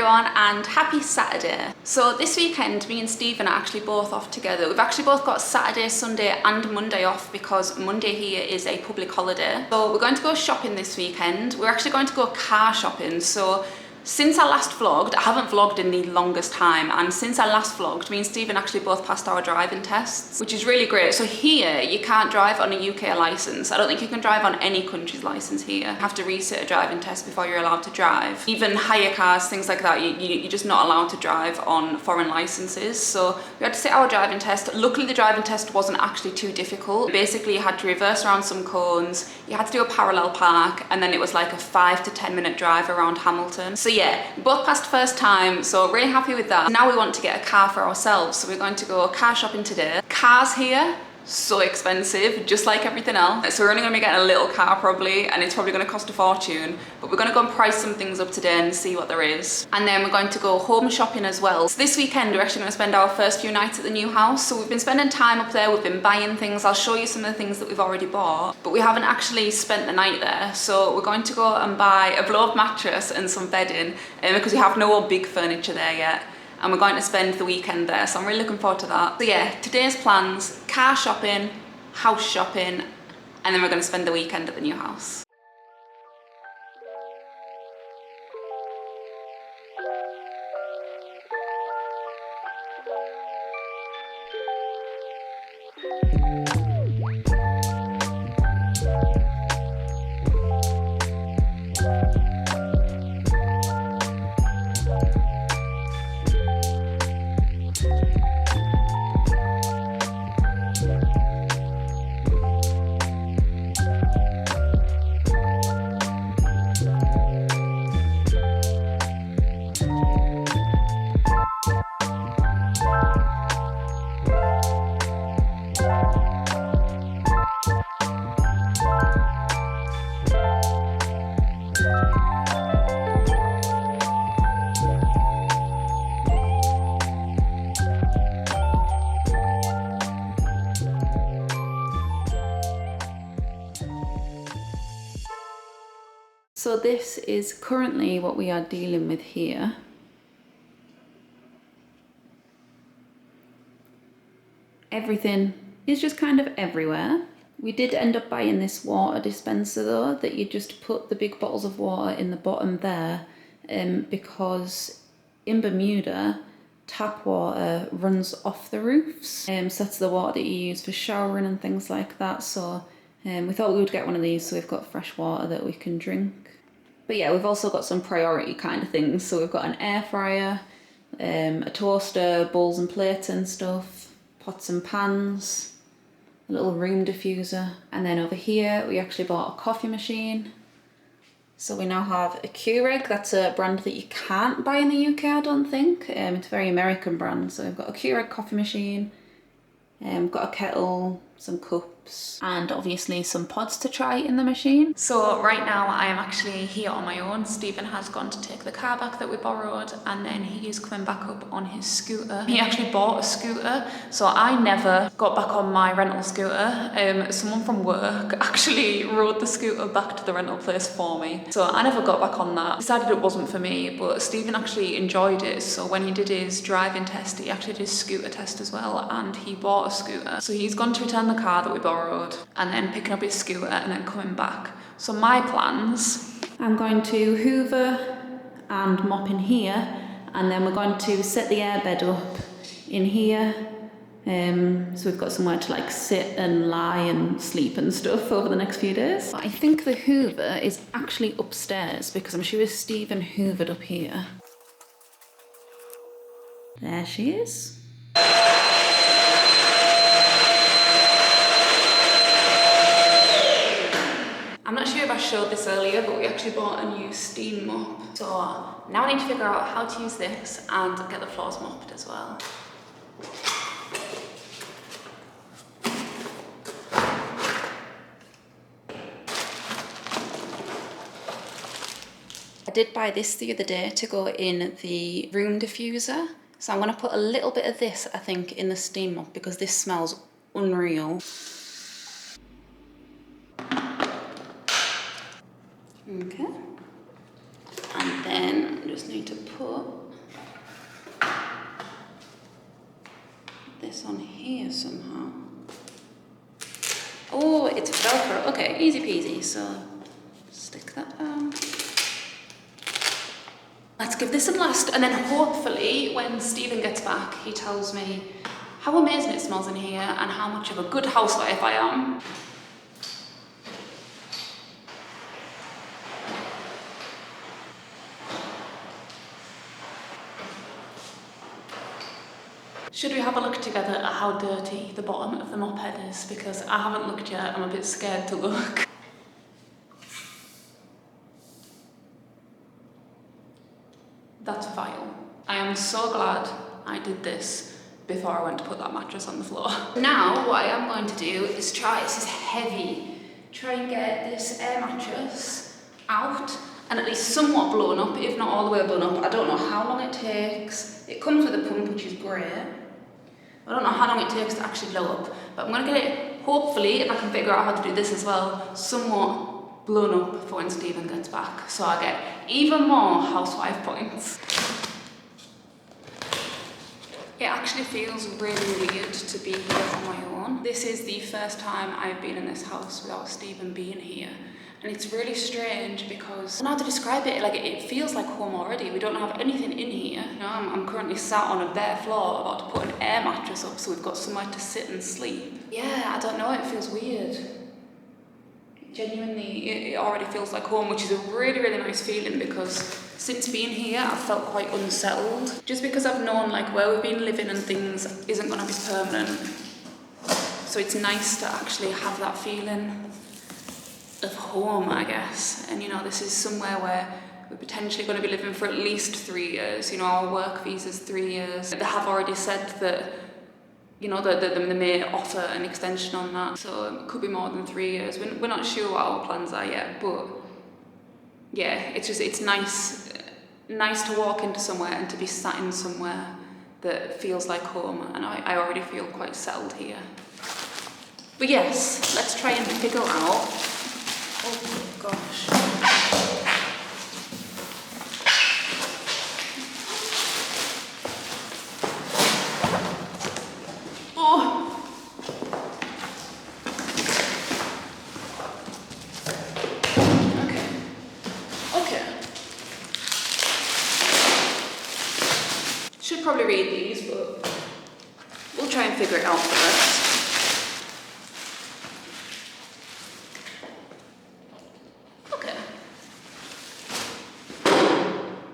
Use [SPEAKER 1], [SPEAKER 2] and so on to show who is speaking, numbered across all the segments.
[SPEAKER 1] everyone and happy Saturday. So this weekend me and Stephen are actually both off together. We've actually both got Saturday, Sunday and Monday off because Monday here is a public holiday. So we're going to go shopping this weekend. We're actually going to go car shopping. So since I last vlogged, I haven't vlogged in the longest time, and since I last vlogged, me and Stephen actually both passed our driving tests, which is really great. So here, you can't drive on a UK licence. I don't think you can drive on any country's licence here. You have to resit a driving test before you're allowed to drive. Even hire cars, things like that, you're just not allowed to drive on foreign licences. So we had to sit our driving test. Luckily, the driving test wasn't actually too difficult. Basically, you had to reverse around some cones, you had to do a parallel park, and then it was like a 5 to 10 minute drive around Hamilton. So yeah, we both passed first time, so really happy with that. Now we want to get a car for ourselves, so we're going to go car shopping today. Cars here, so expensive, just like everything else. So we're only going to be getting a little car probably, and it's probably going to cost a fortune, but we're going to go and price some things up today and see what there is. And then we're going to go home shopping as well. So this weekend we're actually going to spend our first few nights at the new house. So we've been spending time up there, we've been buying things. I'll show you some of the things that we've already bought, but we haven't actually spent the night there. So we're going to go and buy a blow-up mattress and some bedding, because we have no big furniture there yet. And we're going to spend the weekend there, so I'm really looking forward to that. So yeah, today's plans: car shopping, house shopping, and then we're going to spend the weekend at the new house. So this is currently what we are dealing with here. Everything is just kind of everywhere. We did end up buying this water dispenser though, that you just put the big bottles of water in the bottom there, because in Bermuda, tap water runs off the roofs. So that's the water that you use for showering and things like that. So we thought we would get one of these so we've got fresh water that we can drink. But yeah, we've also got some priority kind of things. So we've got an air fryer, a toaster, bowls and plates and stuff, pots and pans, a little room diffuser. And then over here, we actually bought a coffee machine. So we now have a Keurig. That's a brand that you can't buy in the UK, I don't think. It's a very American brand. So we've got a Keurig coffee machine, got a kettle, some cups, and obviously some pods to try in the machine. So right now I am actually here on my own. Stephen has gone to take the car back that we borrowed, and then he is coming back up on his scooter. He actually bought a scooter, so I never got back on my rental scooter. Someone from work actually rode the scooter back to the rental place for me, so I never got back on that. Decided it wasn't for me, but Stephen actually enjoyed it, so when he did his driving test, he actually did his scooter test as well, and he bought a scooter. So he's gone to return the car that we borrowed, and then picking up his scooter and then coming back. So my plans: I'm going to hoover and mop in here, and then we're going to set the airbed up in here. So we've got somewhere to like sit and lie and sleep and stuff over the next few days. I think the hoover is actually upstairs because I'm sure Stephen hoovered up here. There she is. I'm not sure if I showed this earlier, but we actually bought a new steam mop. So now I need to figure out how to use this and get the floors mopped as well. I did buy this the other day to go in the room diffuser. So I'm going to put a little bit of this, I think, in the steam mop because this smells unreal. Okay. And then I'm just need to put this on here somehow. Oh, it's Velcro. Okay, easy peasy. So stick that down. Let's give this a blast, and then hopefully when Stephen gets back, he tells me how amazing it smells in here and how much of a good housewife I am. Should we have a look together at how dirty the bottom of the moped is? Because I haven't looked yet, I'm a bit scared to look. That's vile. I am so glad I did this before I went to put that mattress on the floor. Now, what I am going to do is try, this is heavy, try and get this air mattress out and at least somewhat blown up, if not all the way blown up. I don't know how long it takes. It comes with a pump, which is great. I don't know how long it takes to actually blow up, but I'm gonna get it, hopefully, if I can figure out how to do this as well, somewhat blown up for when Stephen gets back, so I get even more housewife points. It actually feels really weird to be here on my own. This is the first time I've been in this house without Stephen being here. And it's really strange because I don't know how to describe it, like it feels like home already. We don't have anything in here. You know, I'm currently sat on a bare floor about to put an air mattress up so we've got somewhere to sit and sleep. Yeah, I don't know, it feels weird. Genuinely, it already feels like home, which is a really, really nice feeling because since being here, I've felt quite unsettled. Just because I've known like where we've been living and things isn't gonna be permanent. So it's nice to actually have that feeling of home, I guess. And you know, this is somewhere where we're potentially going to be living for at least 3 years. You know, our work visa's 3 years. They have already said that, you know, they may offer an extension on that. So it could be more than 3 years. We're not sure what our plans are yet, but yeah, it's nice to walk into somewhere and to be sat in somewhere that feels like home. And I already feel quite settled here. But yes, let's try and figure out. Oh gosh. Oh. Okay. Should probably read these, but we'll try and figure it out first.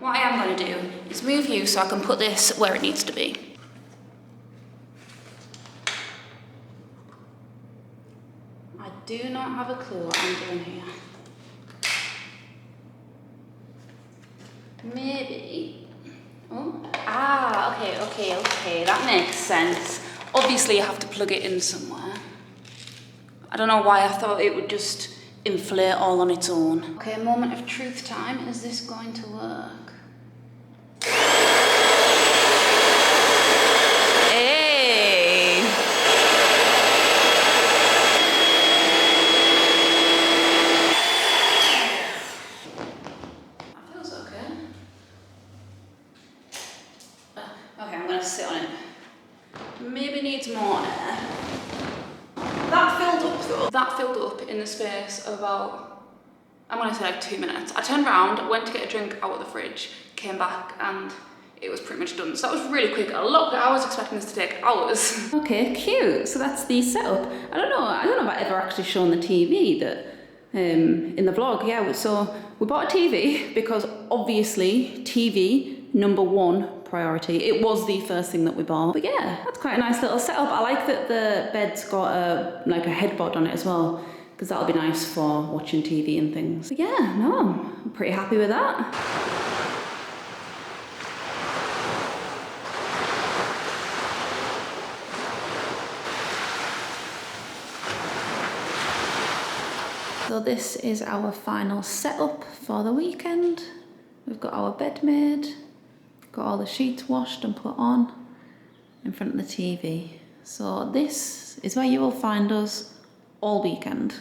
[SPEAKER 1] What I am going to do is move you so I can put this where it needs to be. I do not have a clue what I'm doing here. Maybe. Oh. Okay, that makes sense. Obviously, you have to plug it in somewhere. I don't know why I thought it would just inflate all on its own. Okay, moment of truth time. Is this going to work? Hey! That feels okay. Okay, I'm gonna sit on it. Maybe needs more air. That filled up though. That filled up in the space of about, I'm gonna say like 2 minutes. I turned around, went to get a drink out of the fridge, came back and it was pretty much done. So that was really quick. A lot quicker. I was expecting this to take hours. Okay, cute. So that's the setup. I don't know if I've ever actually shown the TV that in the vlog. Yeah, so we bought a TV because obviously TV, #1 priority. It was the first thing that we bought. But yeah, that's quite a nice little setup. I like that the bed's got like a headboard on it as well, because that'll be nice for watching TV and things. But yeah, no, I'm pretty happy with that. So this is our final setup for the weekend. We've got our bed made, got all the sheets washed and put on in front of the TV. So this is where you will find us all weekend.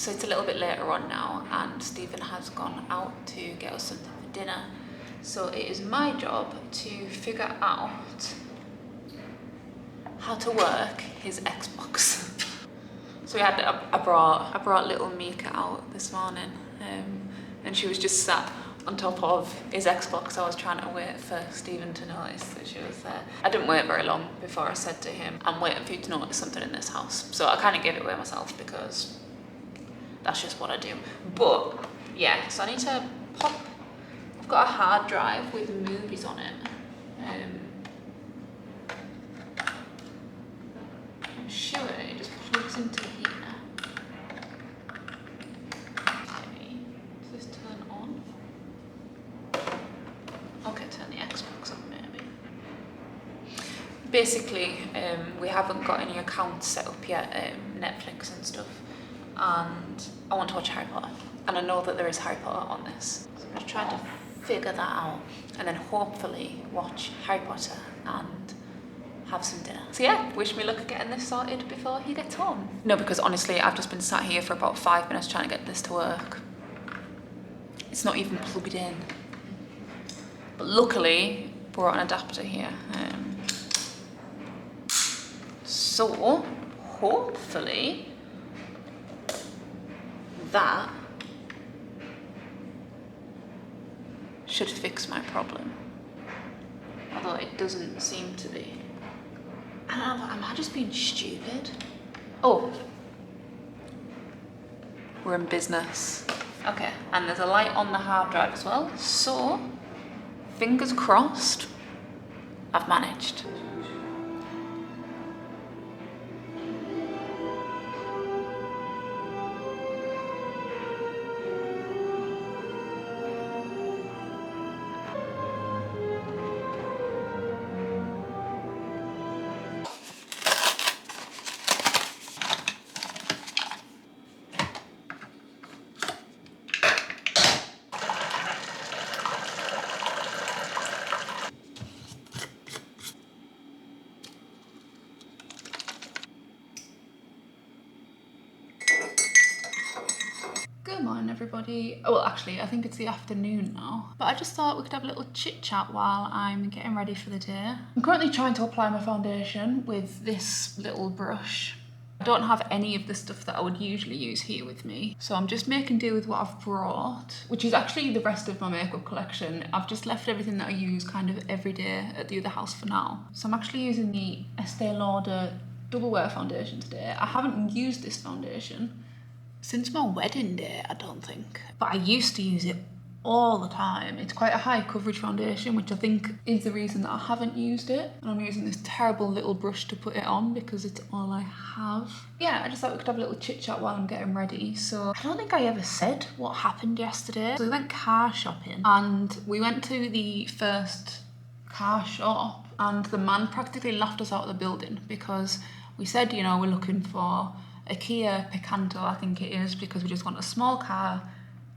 [SPEAKER 1] So it's a little bit later on now, and Stephen has gone out to get us something for dinner. So it is my job to figure out how to work his Xbox. So we had, I brought little Mika out this morning, and she was just sat on top of his Xbox. I was trying to wait for Stephen to notice that she was there. I didn't wait very long before I said to him, I'm waiting for you to notice something in this house. So I kind of gave it away myself because that's just what I do. But yeah, so I need to pop, I've got a hard drive with movies on it. I'm sure it just plugs into here. Okay, does this turn on? Okay, turn the Xbox on maybe. Basically, we haven't got any accounts set up yet, Netflix and stuff, and I want to watch Harry Potter, and I know that there is Harry Potter on this, so I'm just trying to figure that out, and then hopefully watch Harry Potter and have some dinner. So yeah, wish me luck at getting this sorted before he gets home. No, because honestly, I've just been sat here for about 5 minutes trying to get this to work. It's not even plugged in. But luckily, brought an adapter here. So, hopefully, that should fix my problem. Although it doesn't seem to be. Am I just being stupid? Oh, we're in business. Okay, and there's a light on the hard drive as well. So, fingers crossed, I've managed. Good morning, everybody. Oh, well, actually, I think it's the afternoon now. But I just thought we could have a little chit chat while I'm getting ready for the day. I'm currently trying to apply my foundation with this little brush. I don't have any of the stuff that I would usually use here with me, so I'm just making do with what I've brought, which is actually the rest of my makeup collection. I've just left everything that I use kind of every day at the other house for now. So I'm actually using the Estee Lauder Double Wear foundation today. I haven't used this foundation since my wedding day, I don't think. But I used to use it all the time. It's quite a high coverage foundation, which I think is the reason that I haven't used it. And I'm using this terrible little brush to put it on because it's all I have. Yeah, I just thought we could have a little chit chat while I'm getting ready. So I don't think I ever said what happened yesterday. So we went car shopping and we went to the first car shop and the man practically laughed us out of the building because we said, you know, we're looking for a Kia Picanto, I think it is, because we just want a small car.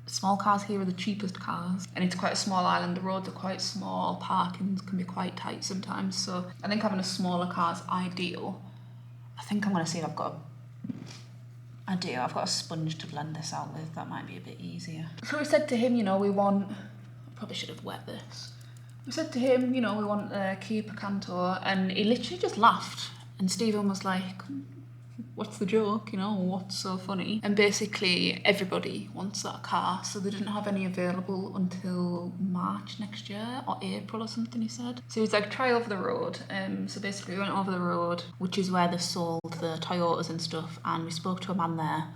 [SPEAKER 1] Small cars here are the cheapest cars, and it's quite a small island. The roads are quite small, parkings can be quite tight sometimes, so I think having a smaller car is ideal. I think I'm going to see if I've got I do, I've got a sponge to blend this out with, that might be a bit easier. So we said to him, you know, we want, I probably should have wet this. We said to him, you know, we want a Kia Picanto, and he literally just laughed, and Stephen was like, what's the joke, you know, what's so funny? And basically everybody wants that car, so they didn't have any available until March next year, or April or something, he said. So he was like, try over the road. So basically we went over the road, which is where they sold the Toyotas and stuff, and we spoke to a man there,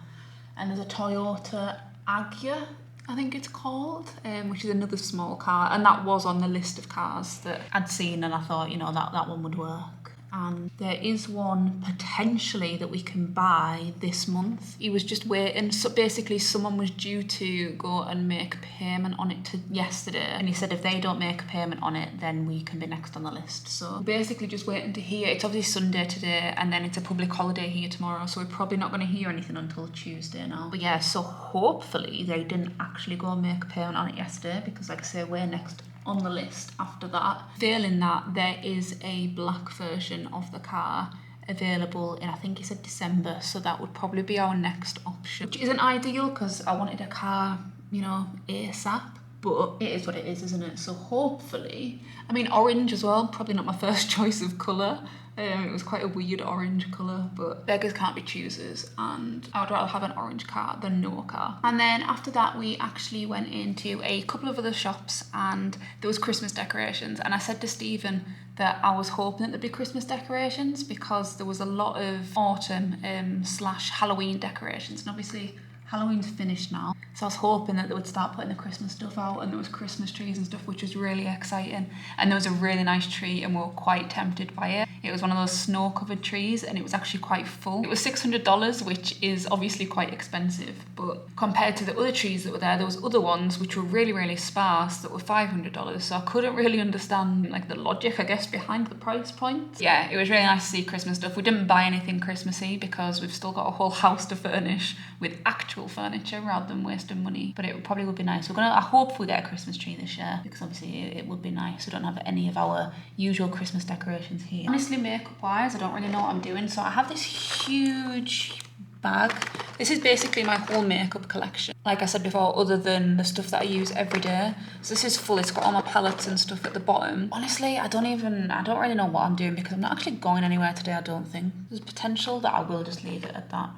[SPEAKER 1] and there's a Toyota Agya, I think it's called, which is another small car, and that was on the list of cars that I'd seen, and I thought, you know, that one would work. And there is one potentially that we can buy this month. He was just waiting, so basically someone was due to go and make a payment on it yesterday, and he said if they don't make a payment on it, then we can be next on the list. So basically just waiting to hear. It's obviously Sunday today, and then it's a public holiday here tomorrow, so we're probably not going to hear anything until Tuesday now. But yeah, so hopefully they didn't actually go and make a payment on it yesterday, because like I say, we're next on the list after that. Failing that, there is a black version of the car available in, I think he said December, so that would probably be our next option, which isn't ideal because I wanted a car, you know, ASAP, but it is what it is, isn't it? So hopefully, I mean, orange as well, probably not my first choice of colour. It was quite a weird orange colour, but beggars can't be choosers, and I would rather have an orange car than no car. And then after that, we actually went into a couple of other shops, and there was Christmas decorations, and I said to Stephen that I was hoping that there'd be Christmas decorations because there was a lot of autumn slash Halloween decorations, and obviously Halloween's finished now, so I was hoping that they would start putting the Christmas stuff out, and there was Christmas trees and stuff, which was really exciting. And there was a really nice tree, and we were quite tempted by it. It was one of those snow-covered trees, and it was actually quite full. It was $600, which is obviously quite expensive, but compared to the other trees that were there was other ones which were really, really sparse that were $500. So I couldn't really understand like the logic, I guess, behind the price point. Yeah, it was really nice to see Christmas stuff. We didn't buy anything Christmassy because we've still got a whole house to furnish with actual furniture rather than wasting money, but it probably would be nice. I hope we get a Christmas tree this year because obviously it would be nice. We don't have any of our usual Christmas decorations here. Honestly, makeup wise, I don't really know what I'm doing, so I have this huge bag. This is basically my whole makeup collection, like I said before, other than the stuff that I use every day. So this is full. It's got all my palettes and stuff at the bottom. Honestly, I don't really know what I'm doing because I'm not actually going anywhere today, I don't think. There's potential that I will just leave it at that.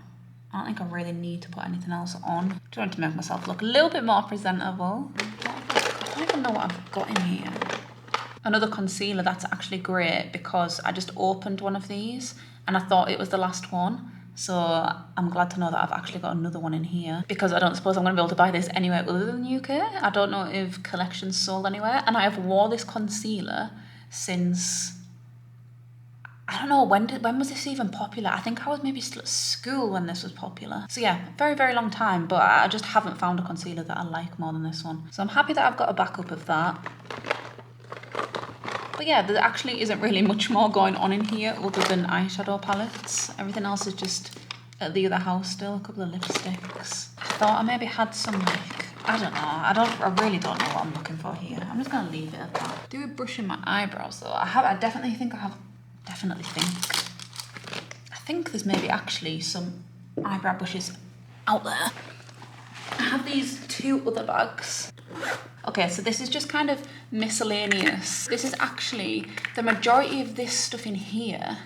[SPEAKER 1] I don't think I really need to put anything else on. I want to make myself look a little bit more presentable. I don't even know what I've got in here. Another concealer, that's actually great because I just opened one of these and I thought it was the last one. So I'm glad to know that I've actually got another one in here because I don't suppose I'm going to be able to buy this anywhere other than the UK. I don't know if Collection's sold anywhere, and I have worn this concealer since... I don't know, when was this even popular? I think I was maybe still at school when this was popular. So yeah, very, very long time, but I just haven't found a concealer that I like more than this one. So I'm happy that I've got a backup of that. But yeah, there actually isn't really much more going on in here other than eyeshadow palettes. Everything else is just at the other house still, a couple of lipsticks. I thought I maybe had some like, I don't know, I really don't know what I'm looking for here. I'm just gonna leave it at that. Do a brush in my eyebrows though. I definitely think I think there's maybe actually some eyebrow brushes out there. I have these two other bags. Okay, so this is just kind of miscellaneous. This is actually, the majority of this stuff in here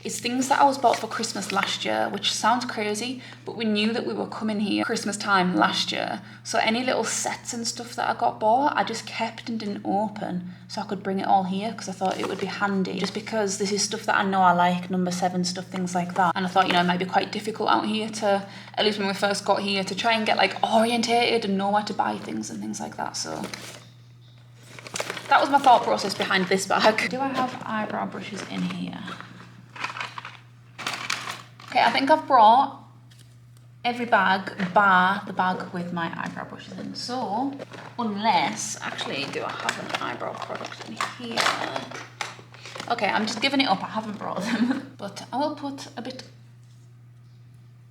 [SPEAKER 1] is things that I was bought for Christmas last year, which sounds crazy, but we knew that we were coming here Christmas time last year. So any little sets and stuff that I got bought, I just kept and didn't open so I could bring it all here because I thought it would be handy. Just because this is stuff that I know I like, number 7 stuff, things like that. And I thought, you know, it might be quite difficult out here to, at least when we first got here, to try and get like orientated and know where to buy things and things like that. So that was my thought process behind this bag. Do I have eyebrow brushes in here? Okay, I think I've brought every bag bar the bag with my eyebrow brushes in. So, unless, actually, do I have an eyebrow product in here? Okay, I'm just giving it up. I haven't brought them. But I will put a bit...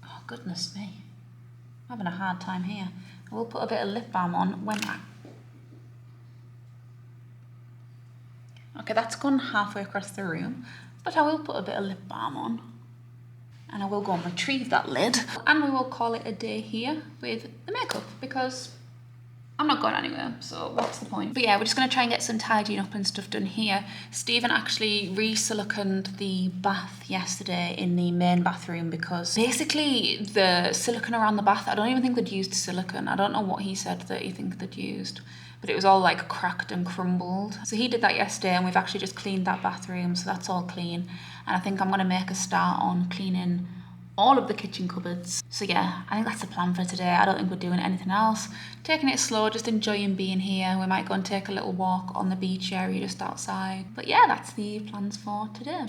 [SPEAKER 1] Oh, goodness me. I'm having a hard time here. I will put a bit of lip balm on when I... Okay, that's gone halfway across the room. But I will put a bit of lip balm on. And I will go and retrieve that lid. And we will call it a day here with the makeup because I'm not going anywhere, so what's the point? But yeah, we're just going to try and get some tidying up and stuff done here. Stephen actually re-siliconed the bath yesterday in the main bathroom because basically the silicone around the bath, I don't even think they'd used silicone. I don't know what he said that he think they'd used, but it was all like cracked and crumbled. So he did that yesterday and we've actually just cleaned that bathroom, so that's all clean. And I think I'm gonna make a start on cleaning all of the kitchen cupboards. So yeah, I think that's the plan for today. I don't think we're doing anything else. Taking it slow, just enjoying being here. We might go and take a little walk on the beach area just outside. But yeah, that's the plans for today.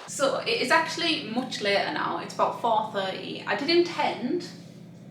[SPEAKER 1] So it is actually much later now, it's about 4:30. I did intend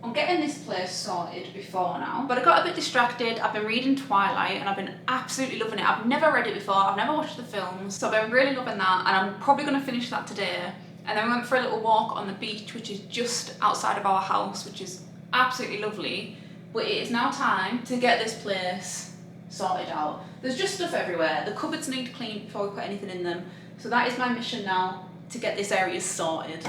[SPEAKER 1] on getting this place sorted before now, but I got a bit distracted. I've been reading Twilight and I've been absolutely loving it. I've never read it before, I've never watched the films, so I've been really loving that, and I'm probably going to finish that today. And then we went for a little walk on the beach, which is just outside of our house, which is absolutely lovely. But it is now time to get this place sorted out. There's just stuff everywhere. The cupboards need cleaned before we put anything in them. So that is my mission now, to get this area sorted.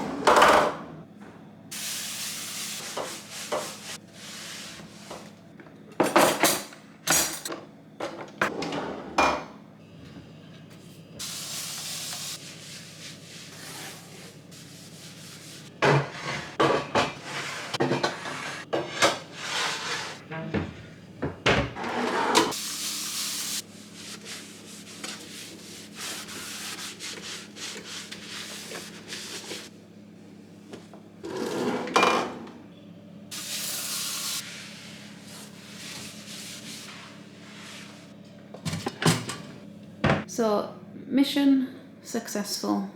[SPEAKER 1] So, mission successful.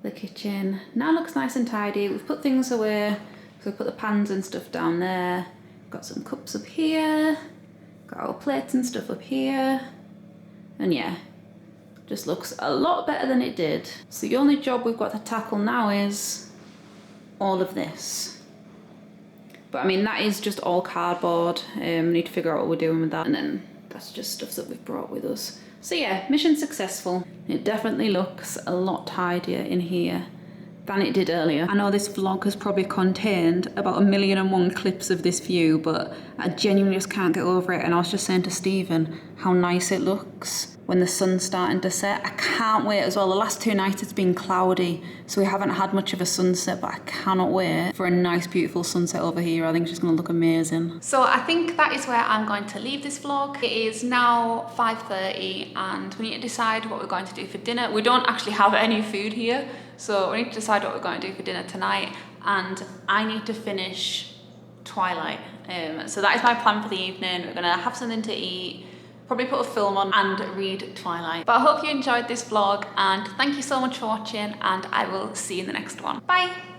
[SPEAKER 1] The kitchen now looks nice and tidy. We've put things away, so we put the pans and stuff down there. Got some cups up here, got our plates and stuff up here, and yeah, just looks a lot better than it did. So the only job we've got to tackle now is all of this. But I mean, that is just all cardboard. We need to figure out what we're doing with that, and then that's just stuff that we've brought with us. So yeah, mission successful. It definitely looks a lot tidier in here than it did earlier. I know this vlog has probably contained about 1,000,001 clips of this view, but I genuinely just can't get over it. And I was just saying to Stephen how nice it looks when the sun's starting to set. I can't wait as well. The last 2 nights it's been cloudy, so we haven't had much of a sunset, but I cannot wait for a nice beautiful sunset over here. I think it's just gonna look amazing. So I think that is where I'm going to leave this vlog. It is now 5:30 and we need to decide what we're going to do for dinner. We don't actually have any food here, so we need to decide what we're going to do for dinner tonight, and I need to finish Twilight. So that is my plan for the evening. We're gonna have something to eat, probably put a film on and read Twilight. But I hope you enjoyed this vlog, and thank you so much for watching, and I will see you in the next one. Bye!